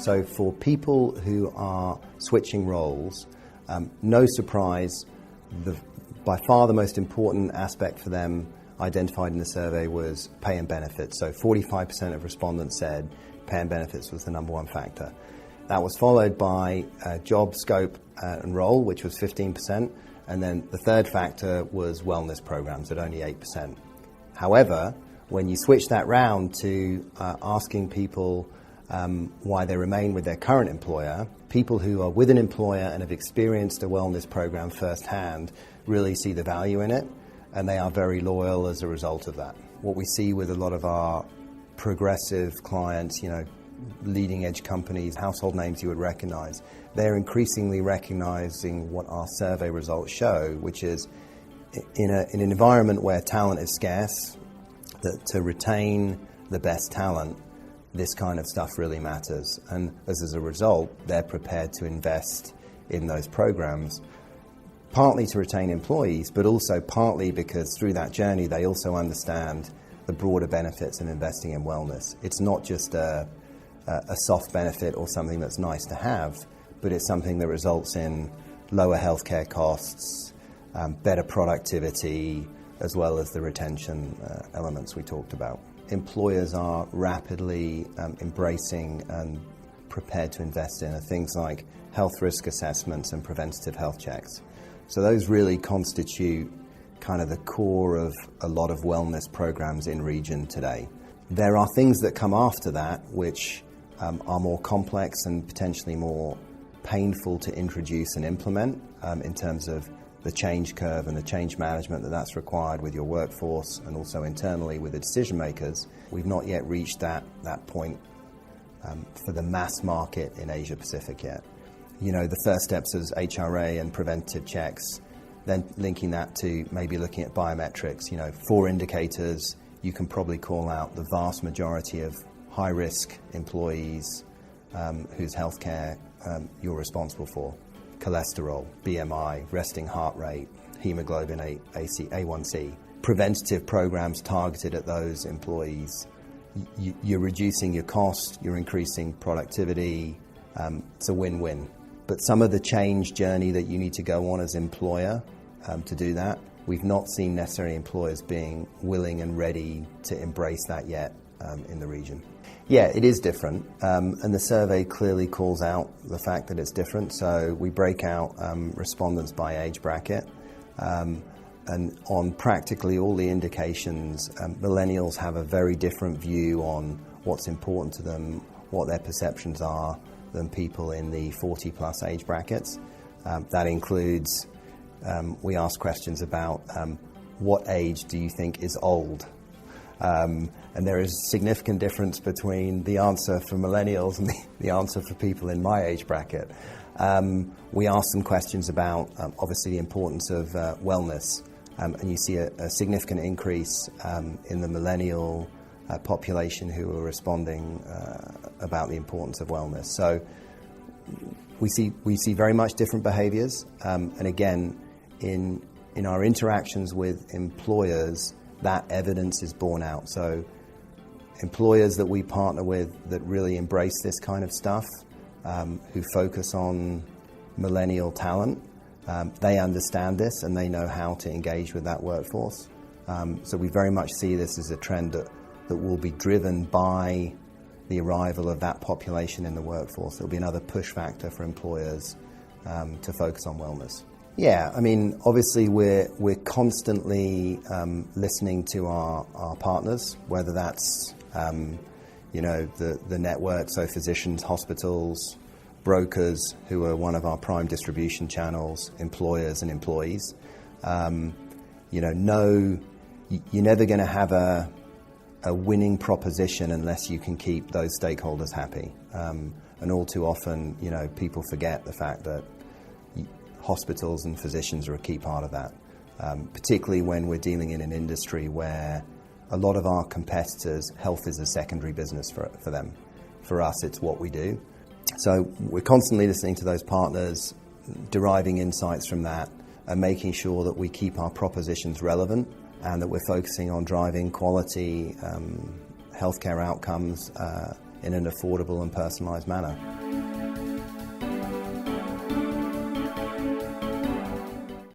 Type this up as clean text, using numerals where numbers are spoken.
So for people who are switching roles, no surprise, by far the most important aspect for them identified in the survey was pay and benefits. So 45% of respondents said pay and benefits was the number one factor. That was followed by job scope and role, which was 15%, and then the third factor was wellness programs at only 8%. However, when you switch that round to asking people why they remain with their current employer, people who are with an employer and have experienced a wellness program firsthand really see the value in it, and they are very loyal as a result of that. What we see with a lot of our progressive clients, leading edge companies, household names you would recognize, they're increasingly recognizing what our survey results show, which is in an environment where talent is scarce, that to retain the best talent, this kind of stuff really matters. And as a result, they're prepared to invest in those programs, partly to retain employees, but also partly because through that journey, they also understand the broader benefits of investing in wellness. It's not just a soft benefit or something that's nice to have, but it's something that results in lower healthcare costs, better productivity, as well as the retention elements we talked about. Employers are rapidly embracing and prepared to invest in things like health risk assessments and preventative health checks. So those really constitute kind of the core of a lot of wellness programs in region today. There are things that come after that which are more complex and potentially more painful to introduce and implement in terms of the change curve and the change management that's required with your workforce and also internally with the decision makers. We've not yet reached that point for the mass market in Asia Pacific yet. The first steps is HRA and preventive checks, then linking that to maybe looking at biometrics. 4 indicators you can probably call out the vast majority of high-risk employees whose healthcare you're responsible for. Cholesterol, BMI, resting heart rate, hemoglobin A1C. Preventative programs targeted at those employees. You're reducing your cost, you're increasing productivity. It's a win-win. But some of the change journey that you need to go on as employer to do that, we've not seen necessarily employers being willing and ready to embrace that yet in the region. Yeah, it is different, and the survey clearly calls out the fact that it's different. So we break out respondents by age bracket, and on practically all the indications, millennials have a very different view on what's important to them, what their perceptions are, than people in the 40-plus age brackets. That includes, we ask questions about what age do you think is old? And there is a significant difference between the answer for millennials and the answer for people in my age bracket. We ask them questions about, obviously, the importance of wellness, and you see a significant increase in the millennial population who are responding about the importance of wellness. So we see very much different behaviors, and again, in our interactions with employers, that evidence is borne out. So employers that we partner with that really embrace this kind of stuff, who focus on millennial talent, they understand this and they know how to engage with that workforce. So we very much see this as a trend that will be driven by the arrival of that population in the workforce. There'll be another push factor for employers to focus on wellness. Yeah, I mean, obviously we're constantly listening to our partners, whether that's the network, so physicians, hospitals, brokers who are one of our prime distribution channels, employers and employees. You're never going to have a winning proposition unless you can keep those stakeholders happy. And all too often, people forget the fact that hospitals and physicians are a key part of that, particularly when we're dealing in an industry where a lot of our competitors, health is a secondary business for them. For us, it's what we do. So we're constantly listening to those partners, deriving insights from that, and making sure that we keep our propositions relevant and that we're focusing on driving quality healthcare outcomes in an affordable and personalised manner.